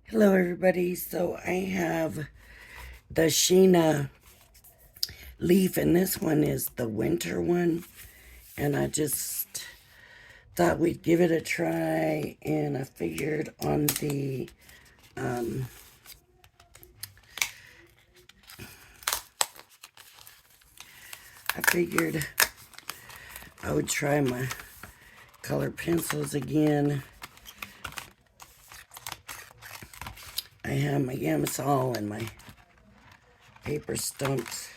Hello everybody, so I have the Sheena leaf and this one is the winter one, and I just thought we'd give it a try, and I figured on the I figured I would try my color pencils again. I have my Yamsol and my paper stumps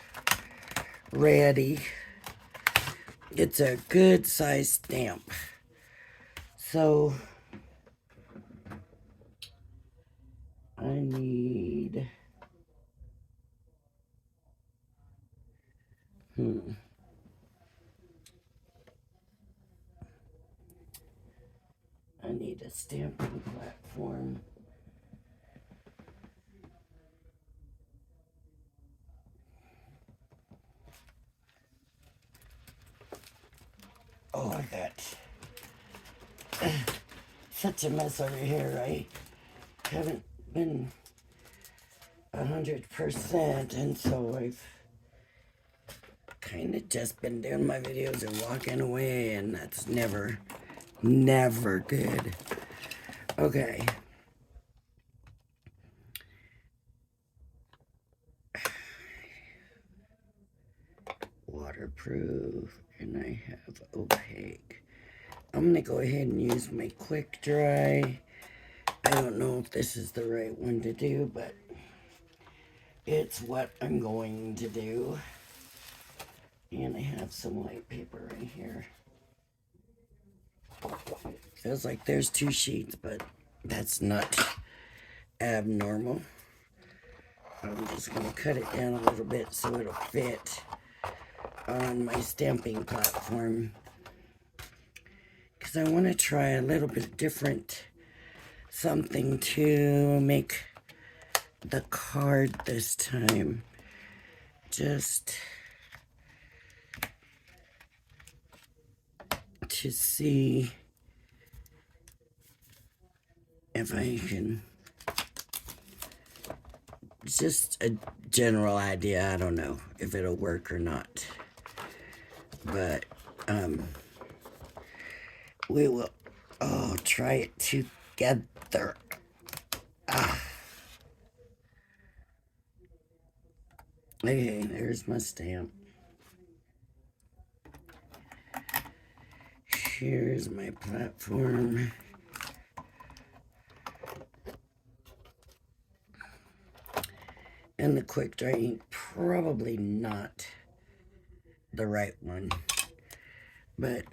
ready. It's a good size stamp. So I need I need a stamping platform. Oh, I got such a mess over here. I haven't been 100%, and so I've kind of just been doing my videos and walking away, and that's never good. Okay. Waterproof, and I have opaque. I'm gonna go ahead and use my quick dry. I don't know if this is the right one to do, but it's what I'm going to do. And I have some white paper right here. Feels like there's two sheets, but that's not abnormal. I'm just going to cut it down a little bit so it'll fit on my stamping platform, because I want to try a little bit different something to make the card this time. Just to see if I can, just a general idea. I don't know if it'll work or not, but we will try it together. Okay, there's my stamp. Here's my platform. And the quick dry ink, probably not the right one, but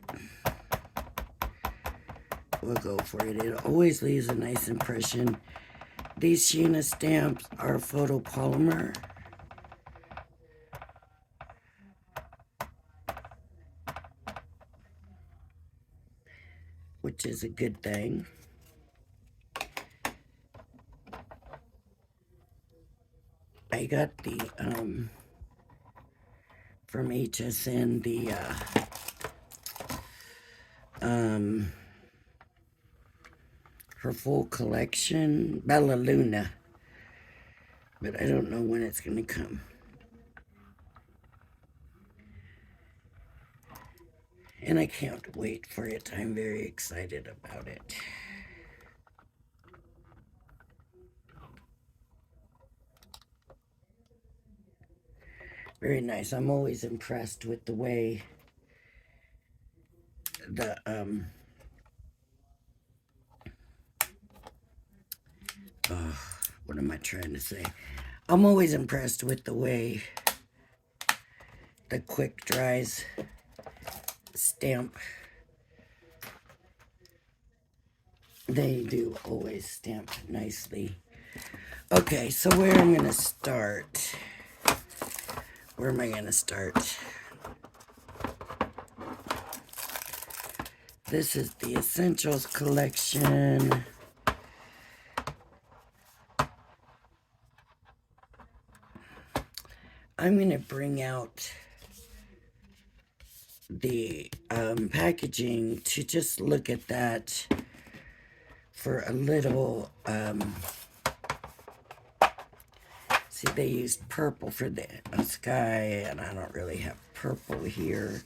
we'll go for it. It always leaves a nice impression. These Sheena stamps are photopolymer, which is a good thing. I got the from HSN the her full collection, Bella Luna, but I don't know when it's gonna come. And I can't wait for it. I'm very excited about it. Very nice. I'm always impressed with the way the what am I trying to say? I'm always impressed with the way the quick dries stamp. They do always stamp nicely. Okay, so where I'm gonna start? Where am I gonna start? This is the Essentials collection. I'm going to bring out the packaging to just look at that for a little See, they used purple for the sky, and I don't really have purple here.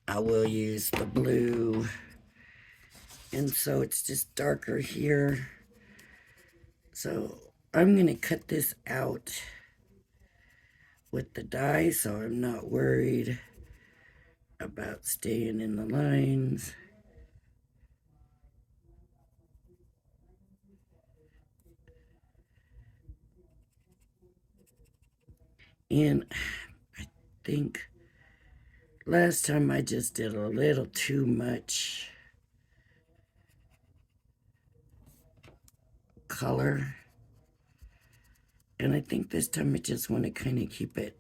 I will use the blue, and so it's just darker here. So I'm going to cut this out with the die, so I'm not worried about staying in the lines. And I think last time I just did a little too much color. And I think this time I just want to kind of keep it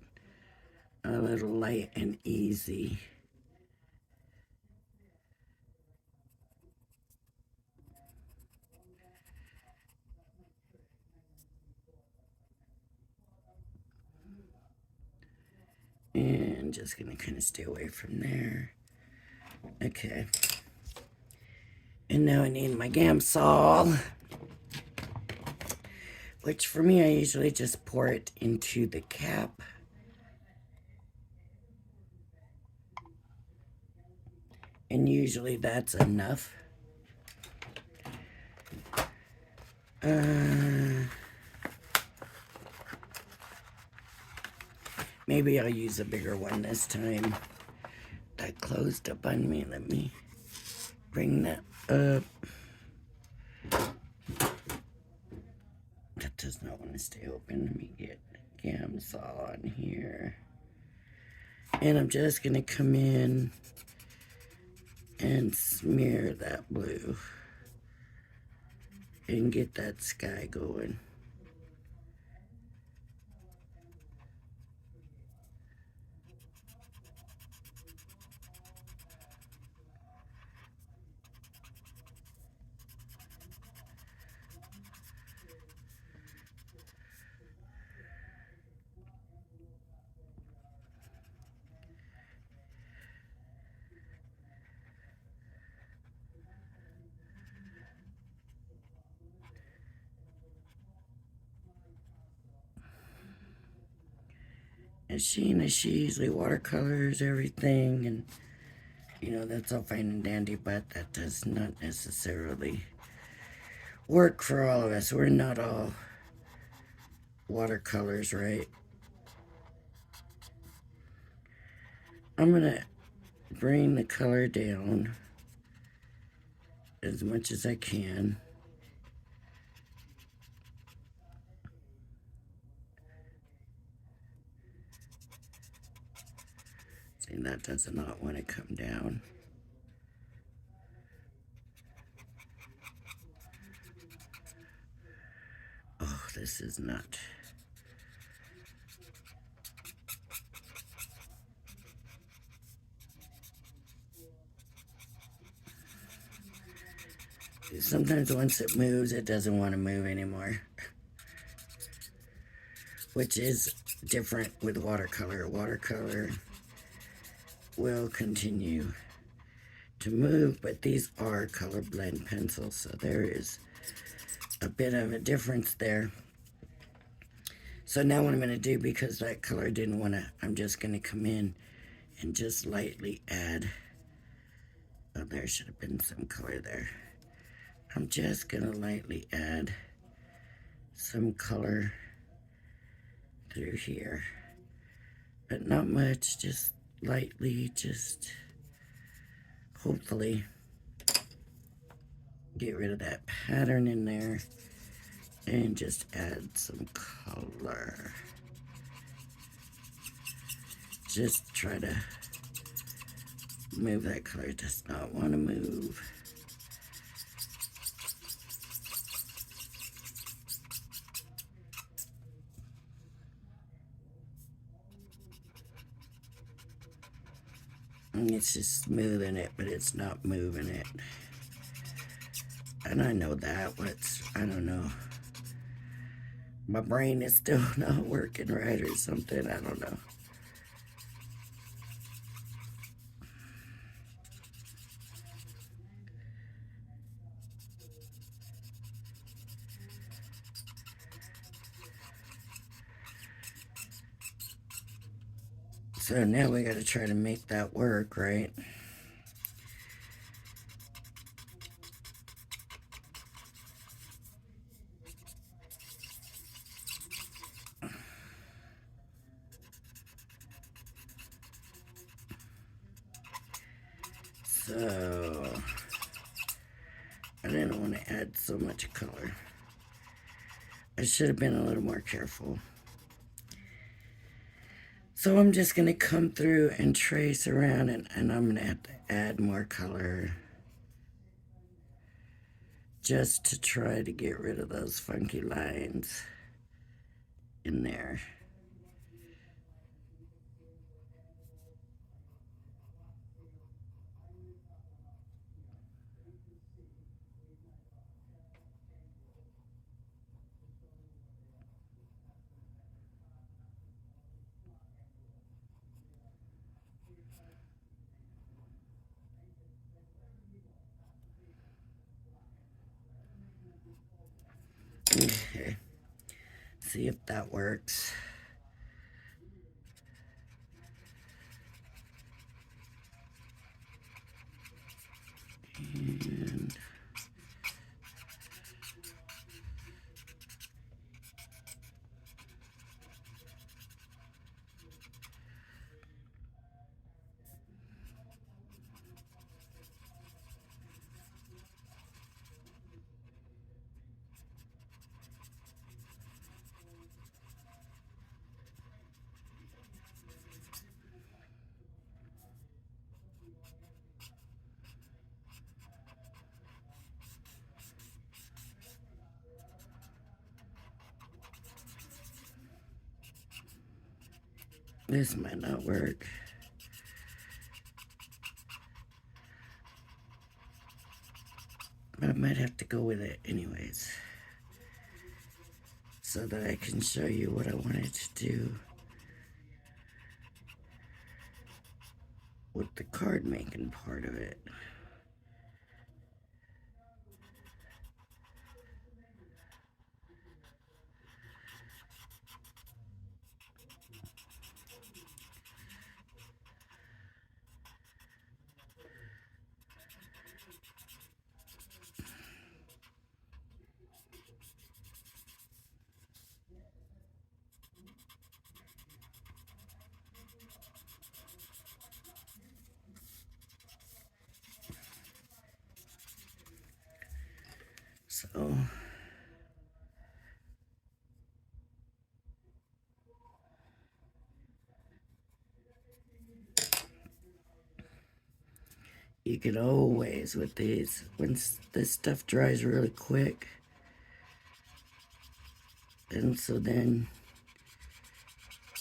a little light and easy. And just going to kind of stay away from there. Okay. And now I need my Gamsol, which for me, I usually just pour it into the cap. And usually that's enough. Maybe I'll use a bigger one this time. That closed up on me. Let me bring that up. That does not want to stay open. Let me get Gamsol on here. And I'm just going to come in and smear that blue and get that sky going. And Sheena, she usually watercolors everything, and you know, that's all fine and dandy, but that does not necessarily work for all of us. We're not all watercolors, right? I'm gonna bring the color down as much as I can. See, that does not want to come down. Oh, this is not. Sometimes once it moves, it doesn't want to move anymore. Which is different with watercolor. Watercolor will continue to move, but these are color blend pencils, so there is a bit of a difference there. So now what I'm going to do, because that color didn't want to, I'm just going to come in and just lightly add. Oh, there should have been some color there. I'm just going to lightly add some color through here, but not much, just lightly, just hopefully get rid of that pattern in there and just add some color. Just try to move that color. It does not want to move. And it's just smoothing it, but it's not moving it. And I know that, I don't know. My brain is still not working right or something. I don't know. So now we got to try to make that work, right? So I didn't want to add so much color. I should have been a little more careful. So I'm just going to come through and trace around, and I'm going to have to add more color just to try to get rid of those funky lines in there. Okay, see if that works. And this might not work. But I might have to go with it anyways, so that I can show you what I wanted to do with the card making part of it. So you can always, with these, when this stuff dries really quick, and so then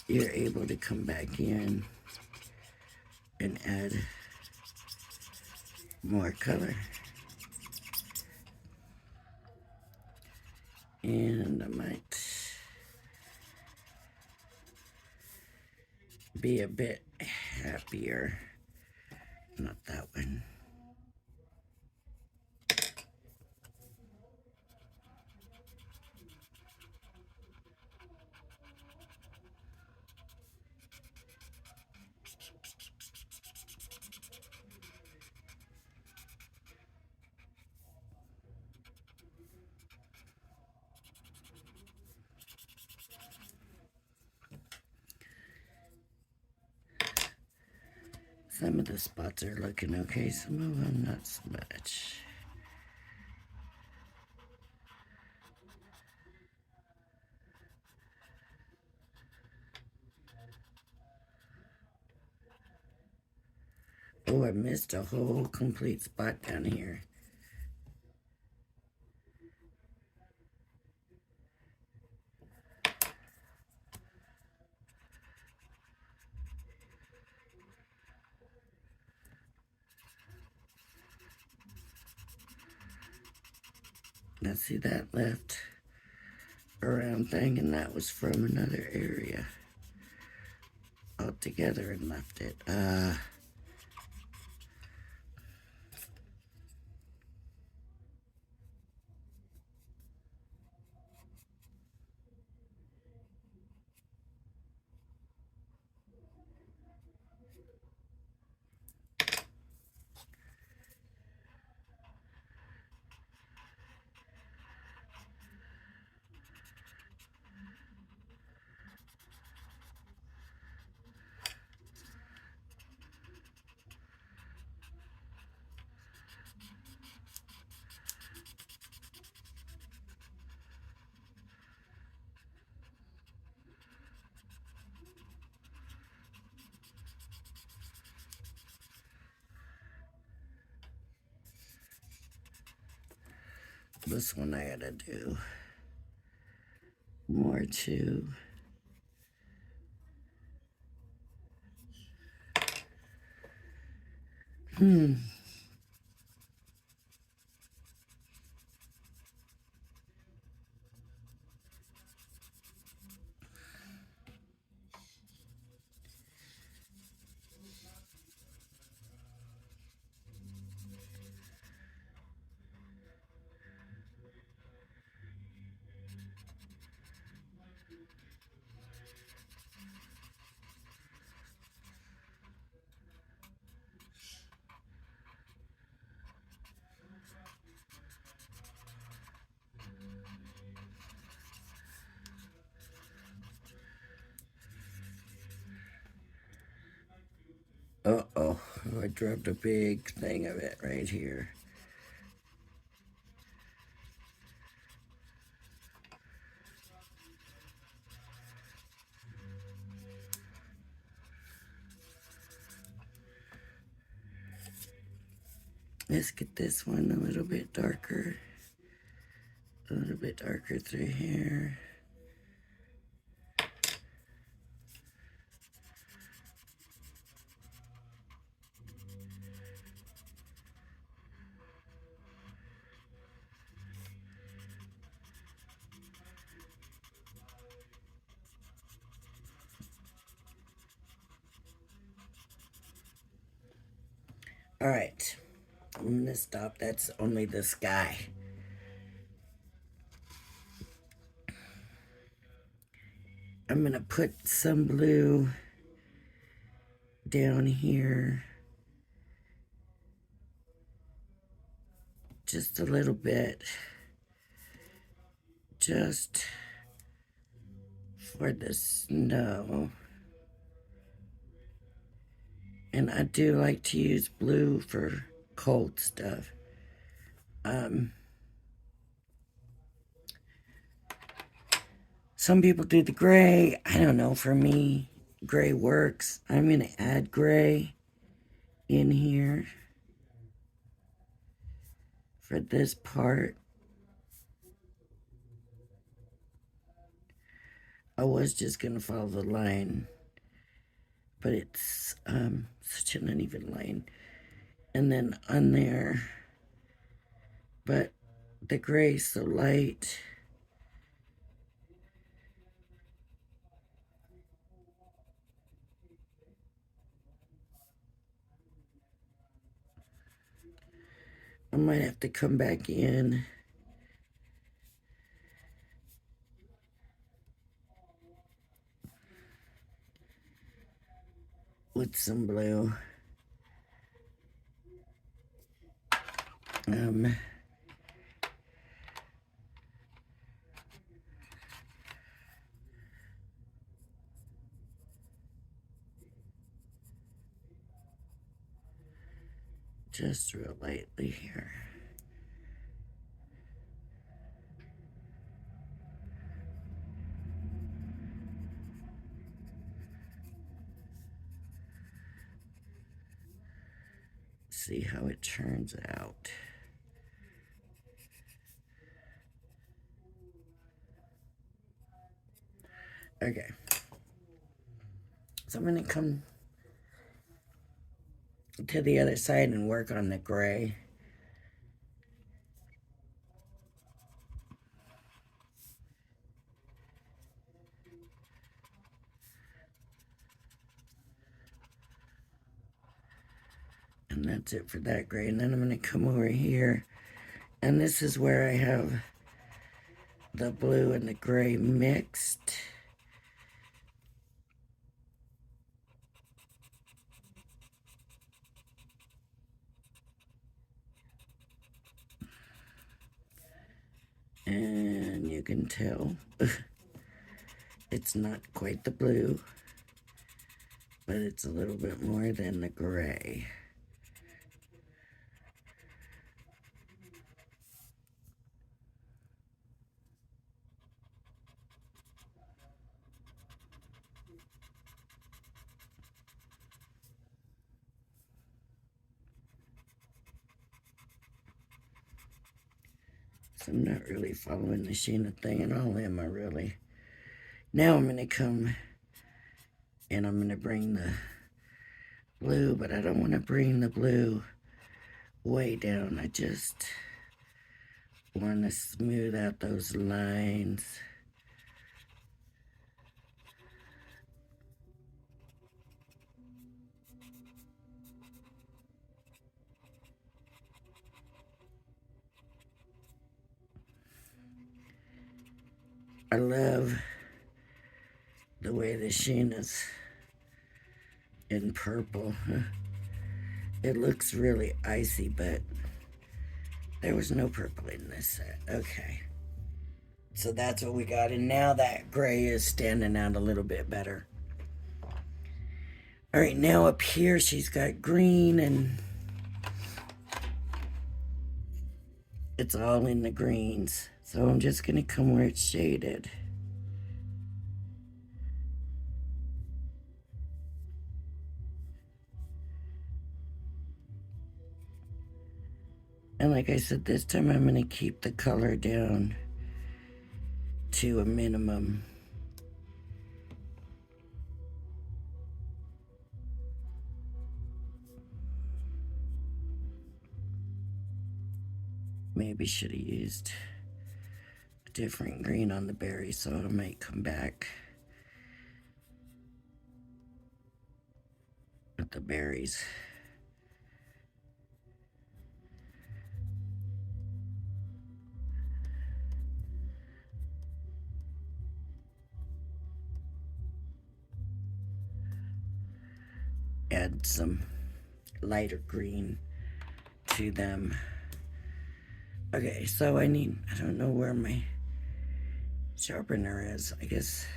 you're able to come back in and add more color. And I might be a bit happier. Not that one. Some of the spots are looking okay, some of them not so much. Oh, I missed a whole complete spot down here. Now see that left around thing, and that was from another area altogether and left it. this one I gotta do more too. Uh-oh, I dropped a big thing of it right here. Let's get this one a little bit darker. A little bit darker through here. All right, I'm gonna stop. That's only the sky. I'm gonna put some blue down here. Just a little bit. Just for the snow. And I do like to use blue for cold stuff. Some people do the gray. I don't know. For me, gray works. I'm going to add gray in here for this part. I was just going to follow the line, but it's such an uneven line. And then on there, but the gray's so light. I might have to come back in with some blue. Just real lightly here. See how it turns out. Okay. So I'm going to come to the other side and work on the gray. And that's it for that gray. And then I'm going to come over here. And this is where I have the blue and the gray mixed. And you can tell it's not quite the blue, but it's a little bit more than the gray. So I'm not really following the Sheena thing at all, am I really? Now I'm going to come and I'm going to bring the blue, but I don't want to bring the blue way down. I just want to smooth out those lines. I love the way the Sheena's in purple. It looks really icy, but there was no purple in this set. Okay. So that's what we got. And now that gray is standing out a little bit better. All right, now up here she's got green and it's all in the greens. So I'm just going to come where it's shaded. And like I said, this time I'm going to keep the color down to a minimum. Maybe should have used a different green on the berry, so it might come back with the berries. Add some lighter green to them. Okay, so I don't know where my sharpener is. I guess.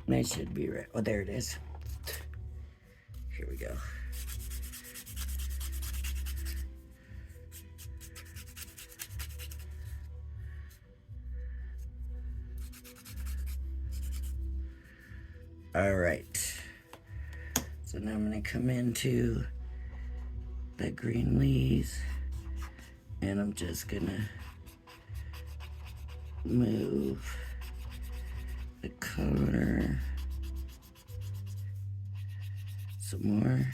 That should be right. Oh, there it is. Here we go. All right. So now I'm going to come into the green leaves and I'm just going to move the color some more.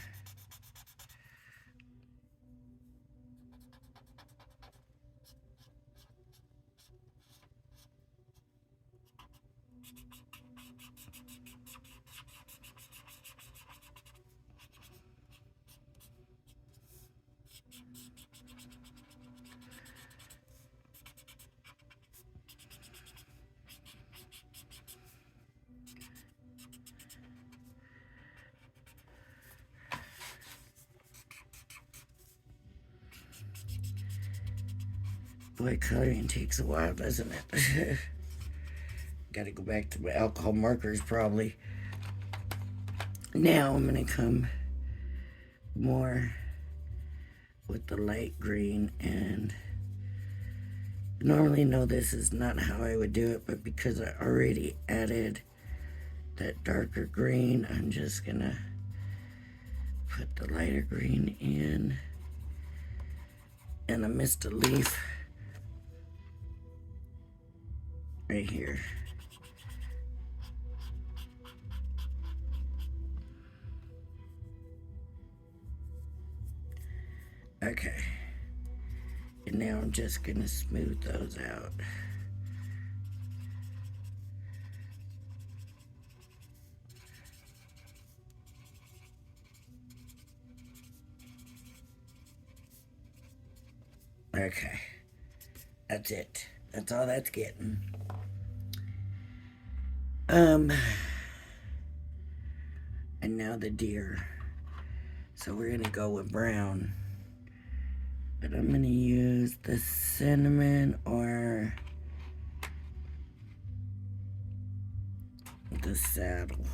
Boy, coloring takes a while, doesn't it? Gotta go back to my alcohol markers probably. Now I'm gonna come more with the light green, and normally no, this is not how I would do it, but because I already added that darker green, I'm just gonna put the lighter green in. And I missed a leaf right here. Okay. And now I'm just gonna smooth those out. Okay. That's it. That's all that's getting. And now the deer. So we're gonna go with brown. But I'm gonna use the cinnamon or the saddle.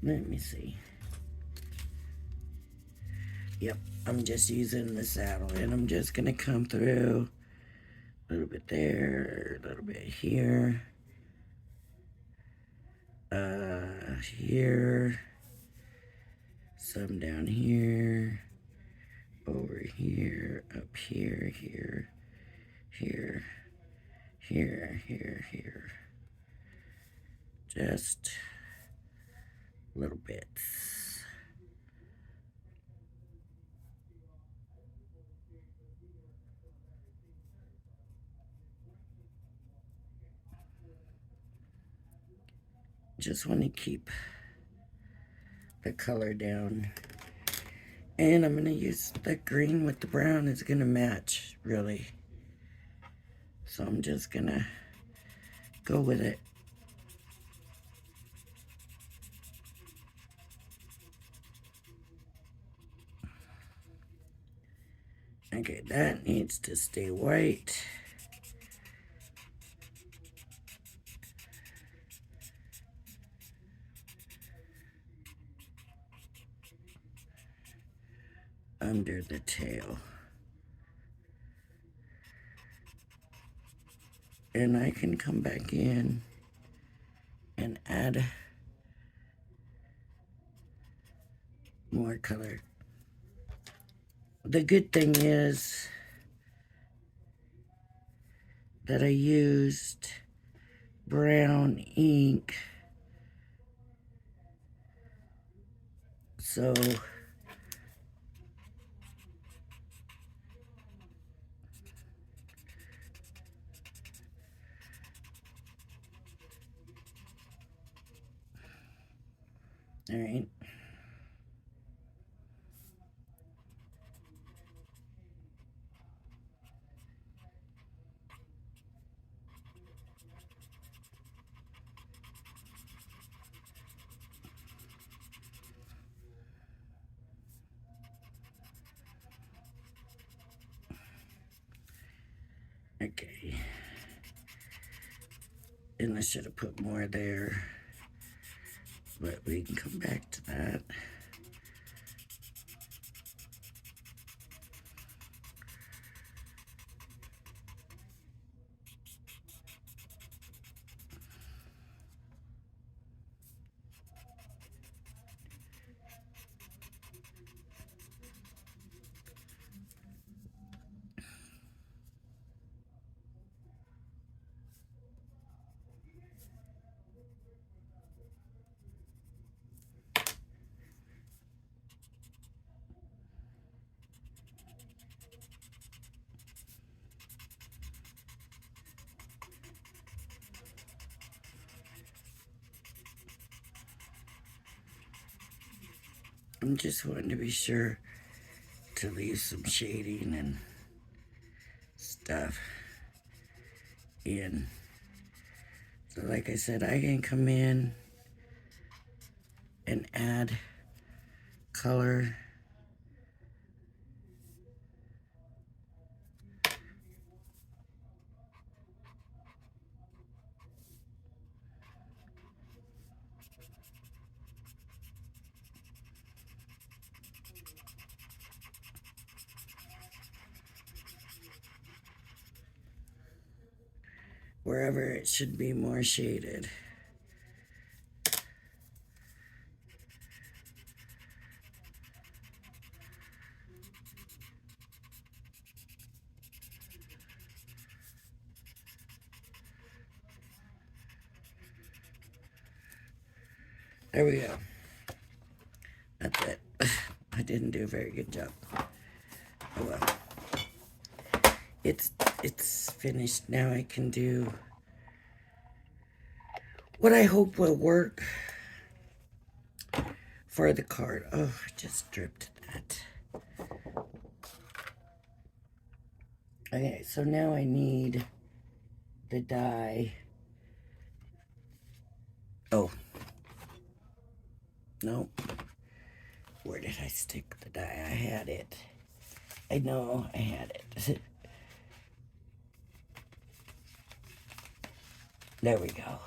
Let me see. Yep, I'm just using the saddle, and I'm just gonna come through a little bit there, a little bit here. here, some down here, over here, up here, here, here, here. Just little bits. Just want to keep the color down. And I'm going to use the green with the brown. It's going to match, really. So I'm just going to go with it. Okay, that needs to stay white. Under the tail. And I can come back in and add more color. The good thing is that I used brown ink, so all right. Okay. And I should have put more there, but we can come back to that. I'm just wanting to be sure to leave some shading and stuff in. So like I said, I can come in and add color. Wherever it should be more shaded. There we go. That's it. I didn't do a very good job. Oh well. It's finished. Now I can do what I hope will work for the card. Oh, I just dripped that. Okay, so now I need the die. Oh. No. Where did I stick the die? I had it. I know I had it. There we go.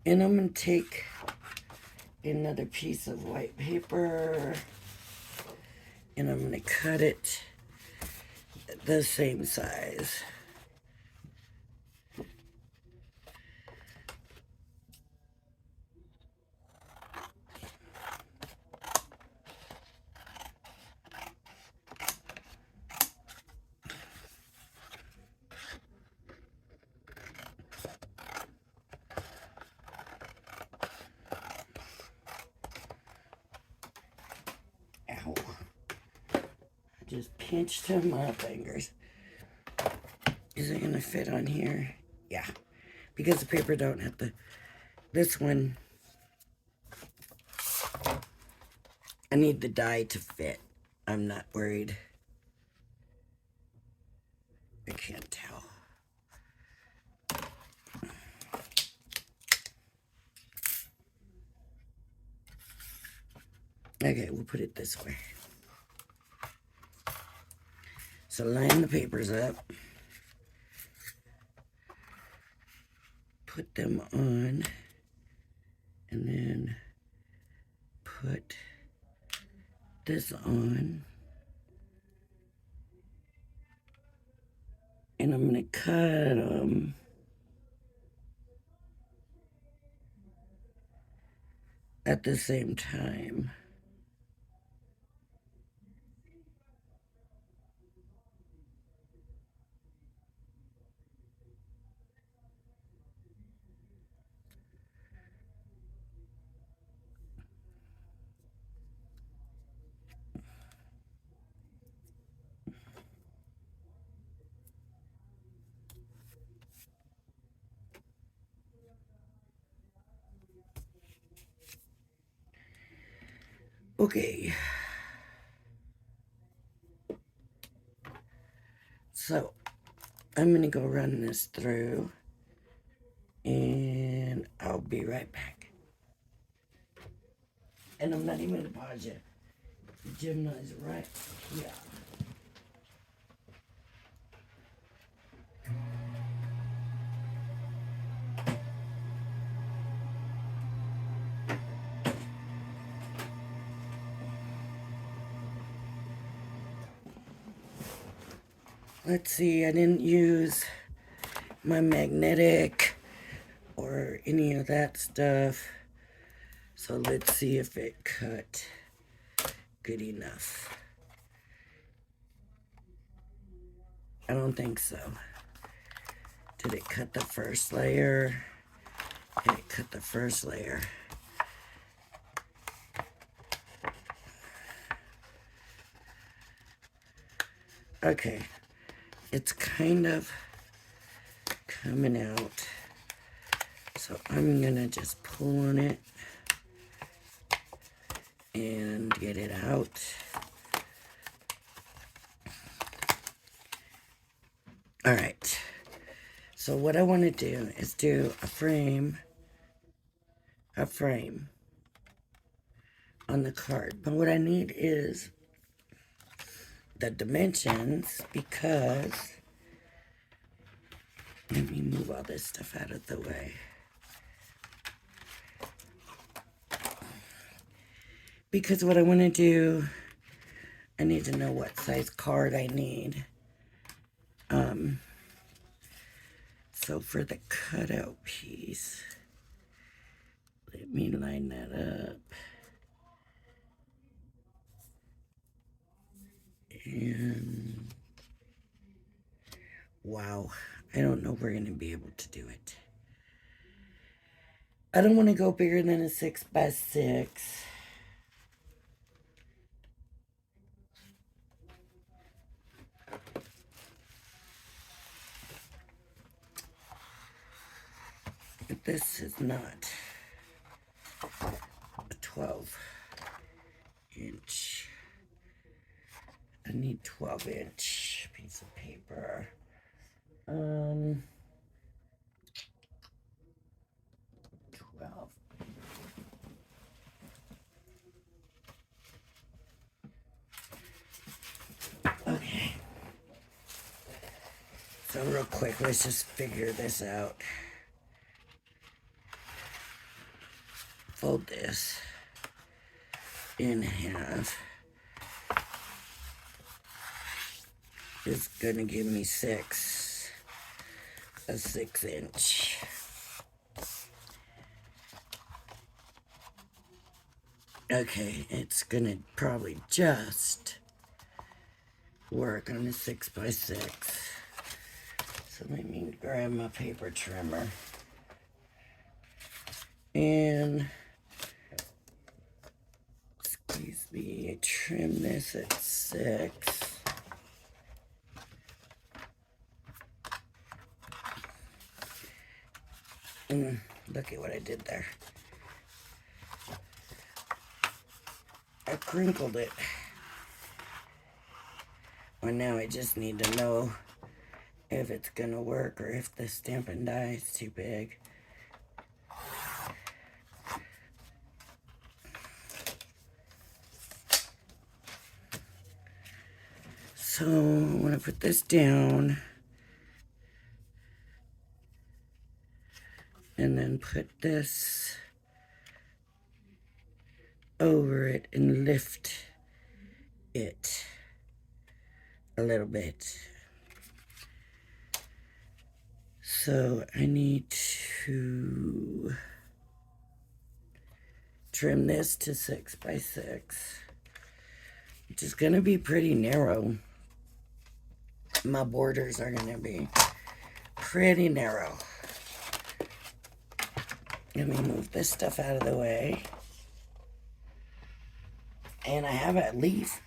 And I'm going to take another piece of white paper and I'm going to cut it the same size. just pinched on my fingers. Is it gonna fit on here? Yeah, because the paper don't have to. This one, I need the die to fit. I'm not worried. I can't tell. Okay, we'll put it this way. So line the papers up. Put them on. And then put this on. And I'm going to cut them at the same time. Okay. So, I'm going to go run this through. And I'll be right back. And I'm not even going to pause yet. The Gemini's right here. Let's see, I didn't use my magnetic or any of that stuff. So let's see if it cut good enough. I don't think so. Did it cut the first layer? Did it cut the first layer? Okay, it's kind of coming out. So I'm gonna just pull on it and get it out. All right, so what I want to do is do a frame on the card. But what I need is the dimensions, because, let me move all this stuff out of the way. Because what I want to do, I need to know what size card I need. So for the cutout piece, let me line that up. And wow, I don't know if we're going to be able to do it. I don't want to go bigger than a 6x6. But this is not a 12-inch. I need 12-inch piece of paper. 12. Okay. So real quick, let's just figure this out. Fold this in half. It's gonna give me a 6-inch. Okay, it's gonna probably just work on a 6x6. So let me grab my paper trimmer and, excuse me, trim this at 6. Look at what I did there. I crinkled it. Well, now I just need to know if it's gonna work or if the Stampin' Die is too big. So I'm gonna put this down and then put this over it and lift it a little bit. So I need to trim this to 6 by 6, which is gonna be pretty narrow. My borders are gonna be pretty narrow. Let me move this stuff out of the way. And I have a leaf,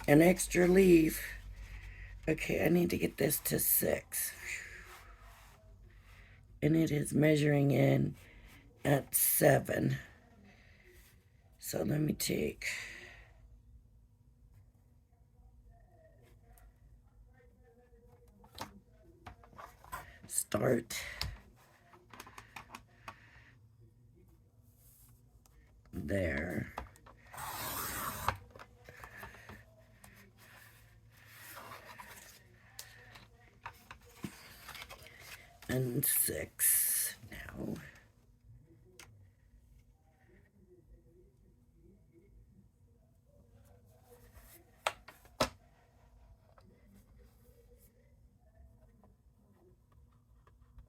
an extra leaf. Okay, I need to get this to 6. And it is measuring in at 7. So let me take start there. And 6 now.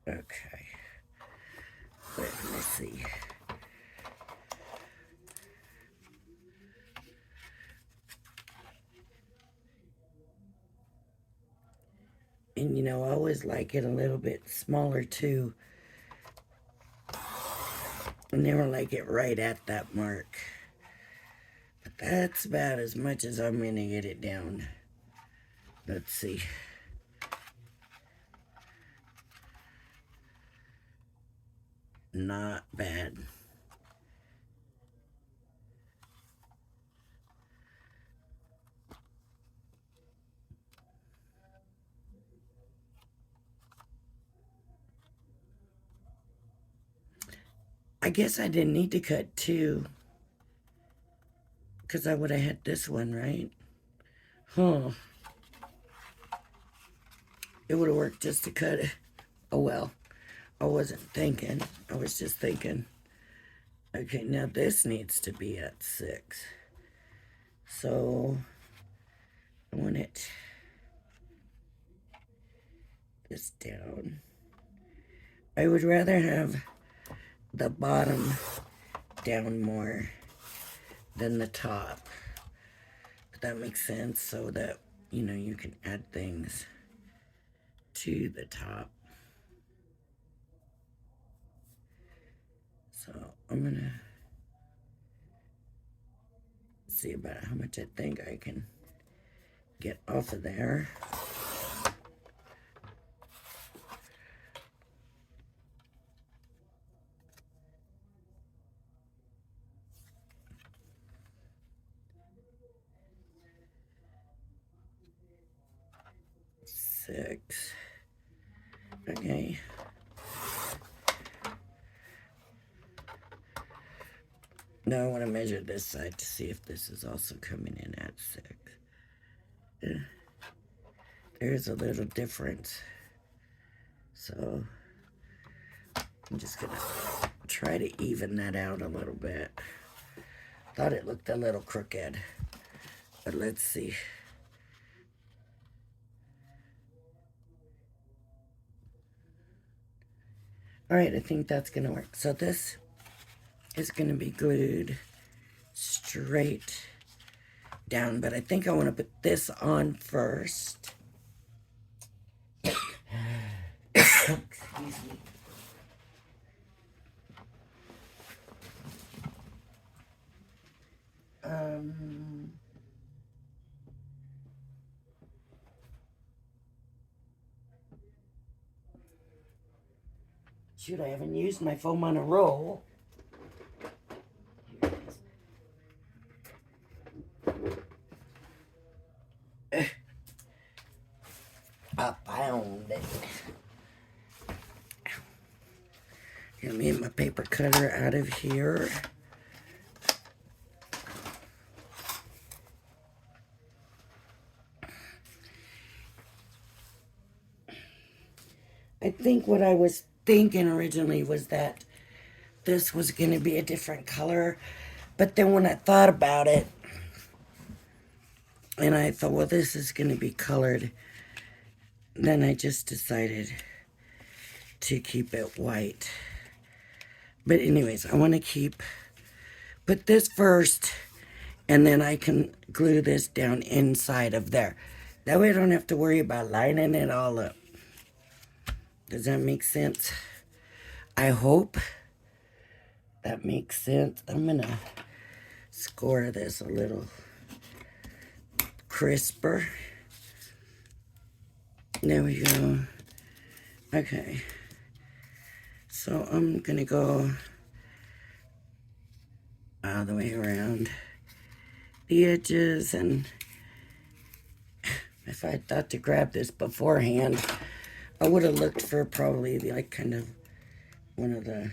Okay. Let me see. And you know, I always like it a little bit smaller too. I never like it right at that mark. But that's about as much as I'm going to get it down. Let's see. Not bad. I guess I didn't need to cut 2. Because I would have had this one, right? Huh. It would have worked just to cut it. Oh well. I wasn't thinking. I was just thinking. Okay, now this needs to be at 6. So I want it this down. I would rather have the bottom down more than the top. But that makes sense so that, you know, you can add things to the top. So I'm gonna see about how much I think I can get off of there. Six. Okay. Now I want to measure this side to see if this is also coming in at 6. There's a little difference. So I'm just gonna try to even that out a little bit. Thought it looked a little crooked, but let's see. All right, I think that's gonna work. So this is gonna be glued straight down, but I think I want to put this on first. Excuse me. Shoot, I haven't used my foam on a roll. I found it. Let me get my paper cutter out of here. I think what I was thinking originally was that this was going to be a different color. But then when I thought about it, and I thought, well, this is going to be colored, then I just decided to keep it white. But anyways, I want to put this first, and then I can glue this down inside of there. That way I don't have to worry about lining it all up. Does that make sense? I hope that makes sense. I'm going to score this a little crisper. There we go. Okay. So I'm going to go all the way around the edges, and if I thought to grab this beforehand, I would have looked for probably the, like, kind of one of the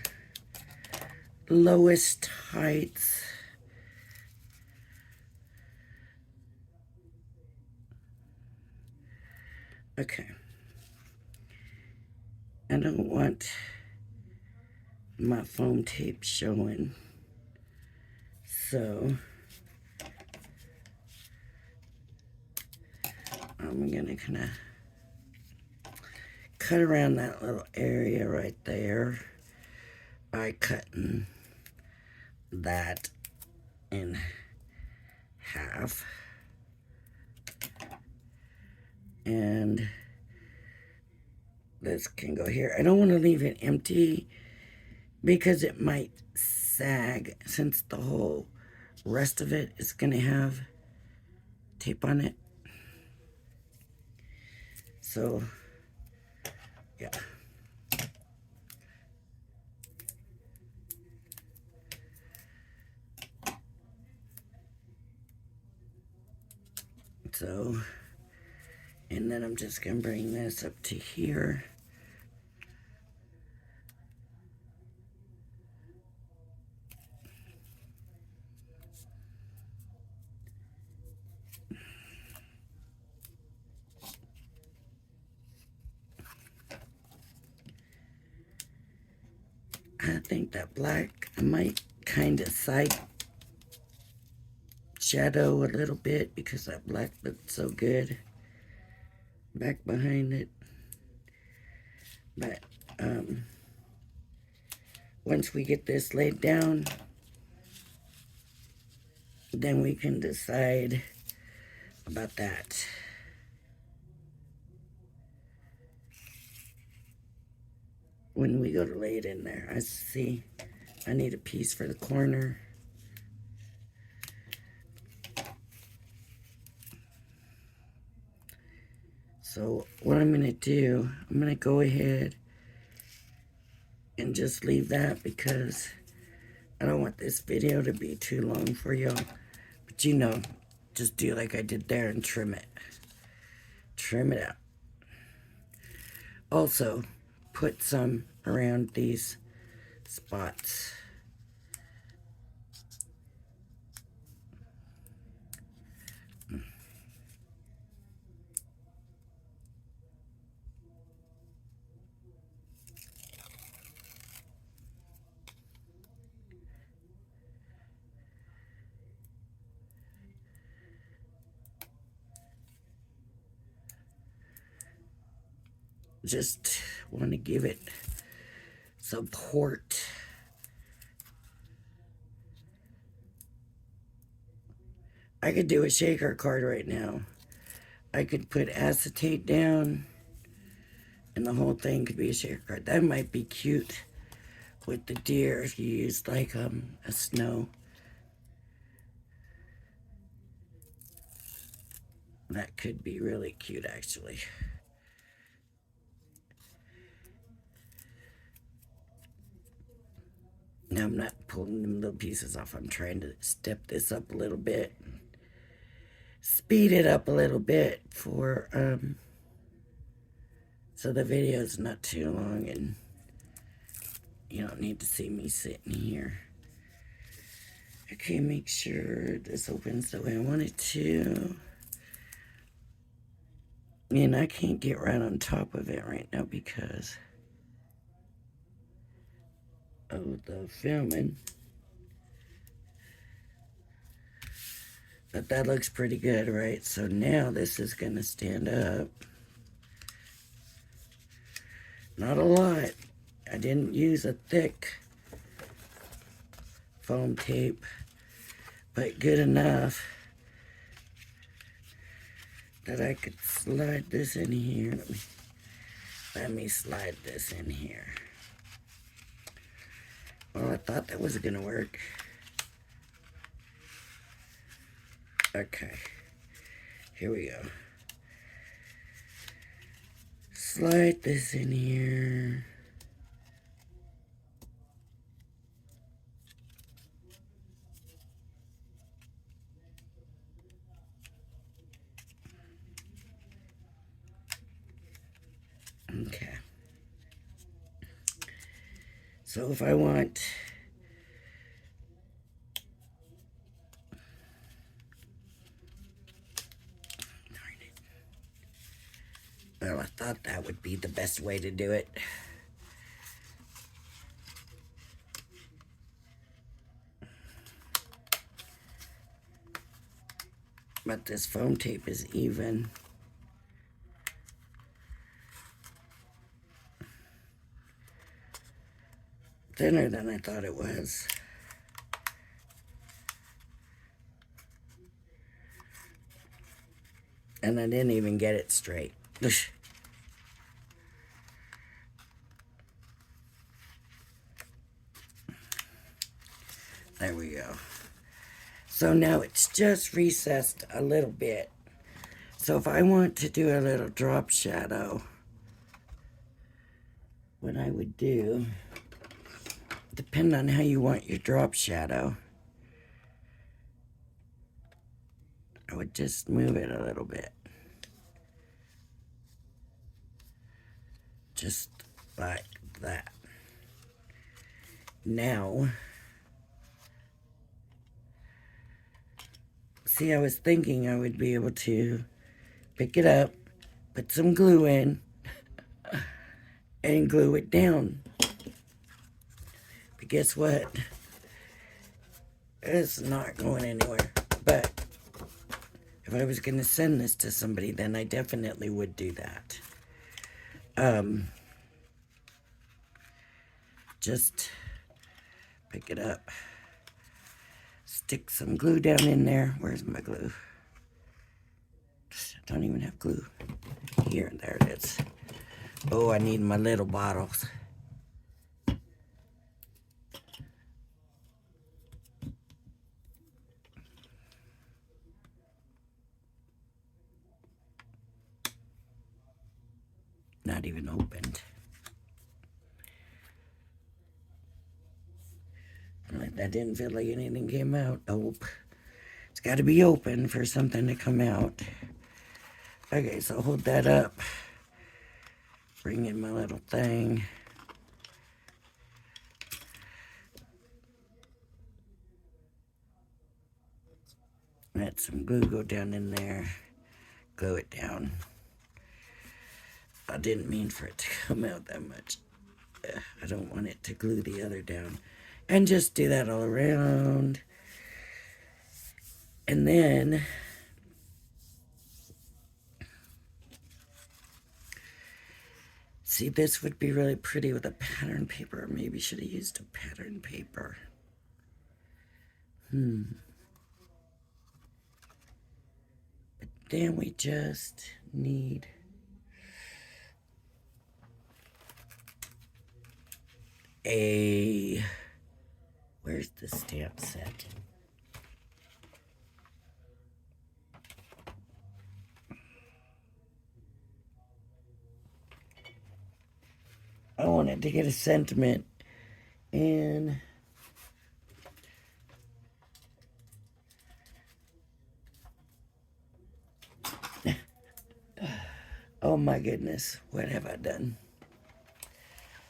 lowest heights. Okay. I don't want my foam tape showing, so I'm gonna kind of cut around that little area right there by cutting that in half. And this can go here. I don't want to leave it empty because it might sag, since the whole rest of it is going to have tape on it. So, yeah. So, and then I'm just going to bring this up to here. I think that black might kind of side shadow a little bit because that black looked so good back behind it. But once we get this laid down, then we can decide about that. When we go to lay it in there, I see I need a piece for the corner. So what I'm gonna do, I'm gonna go ahead and just leave that because I don't want this video to be too long for y'all. But you know, just do like I did there and trim it. Trim it out. Also, put some around these spots. Just want to give it support. I could do a shaker card right now. I could put acetate down and the whole thing could be a shaker card. That might be cute with the deer if you used like a snow. That could be really cute actually. Now I'm not pulling them little pieces off. I'm trying to step this up a little bit. Speed it up a little bit for, so the video's not too long and you don't need to see me sitting here. Okay, make sure this opens the way I want it to. And I can't get right on top of it right now because of the filming. But that looks pretty good, right? So now this is going to stand up. Not a lot. I didn't use a thick foam tape, but good enough that I could slide this in here. Let me slide this in here. Well, I thought that was gonna work. Okay, here we go. Slide this in here. Okay. So if I want well, I thought that would be the best way to do it. But this foam tape is even. Thinner than I thought it was. And I didn't even get it straight. There we go. So now it's just recessed a little bit. So if I want to do a little drop shadow, what I would do, depending on how you want your drop shadow, I would just move it a little bit. Just like that. Now, see, I was thinking I would be able to pick it up, put some glue in, and glue it down. But guess what? It's not going anywhere. But if I was going to send this to somebody, then I definitely would do that. Just pick it up, stick some glue down in there. Where's my glue? I don't even have glue. Here, there it is. Oh, I need my little bottles. Not even opened. That didn't feel like anything came out. Oh, it's got to be open for something to come out. Okay, so hold that up. Bring in my little thing. Let some glue go down in there. Glue it down. I didn't mean for it to come out that much. I don't want it to glue the other down. And just do that all around. And then see, this would be really pretty with a pattern paper. Maybe should have used a pattern paper. But then we just need a, where's the stamp set? I wanted to get a sentiment, and Oh my goodness, what have I done?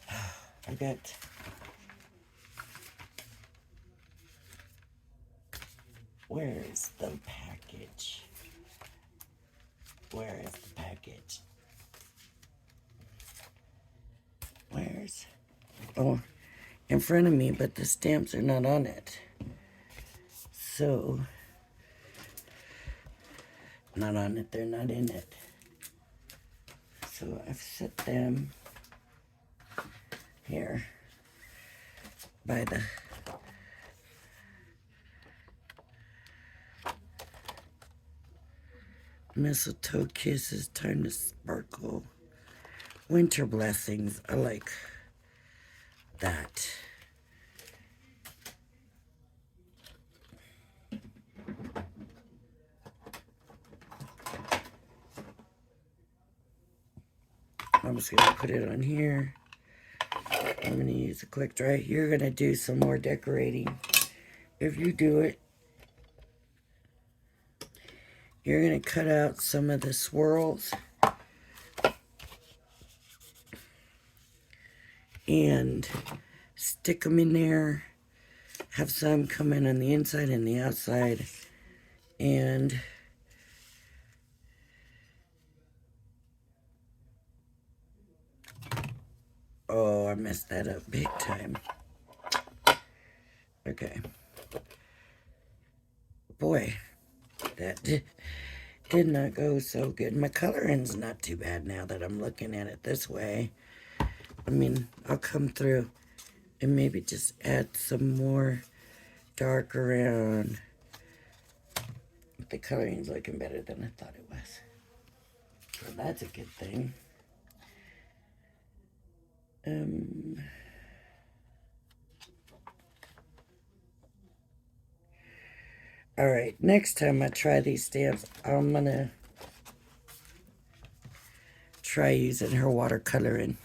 I got... Where is the package? Where is the package? Where's... Oh, in front of me, but the stamps are not on it. So... Not on it, they're not in it. So I've set them here by the mistletoe kisses, time to sparkle, winter blessings. I like that. I'm just gonna put it on here. I'm gonna use a quick dry. You're gonna do some more decorating. If you do it, you're gonna cut out some of the swirls and stick them in there. Have some come in on the inside and the outside. And oh, I messed that up big time. Okay. Boy, that did not go so good. My coloring's not too bad now that I'm looking at it this way. I mean, I'll come through and maybe just add some more dark around. The coloring's looking better than I thought it was. So that's a good thing. Alright, next time I try these stamps, I'm gonna try using her watercoloring.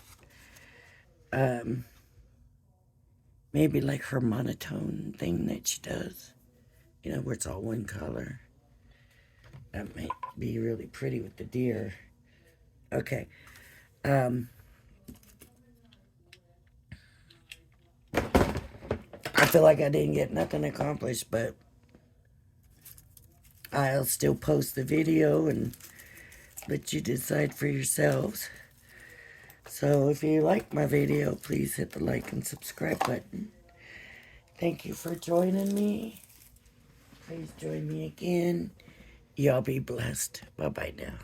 Maybe like her monotone thing that she does. You know, where it's all one color. That might be really pretty with the deer. Okay. I feel like I didn't get nothing accomplished, but I'll still post the video and let you decide for yourselves. So if you like my video, please hit the like and subscribe button. Thank you for joining me. Please join me again. Y'all be blessed. Bye-bye now.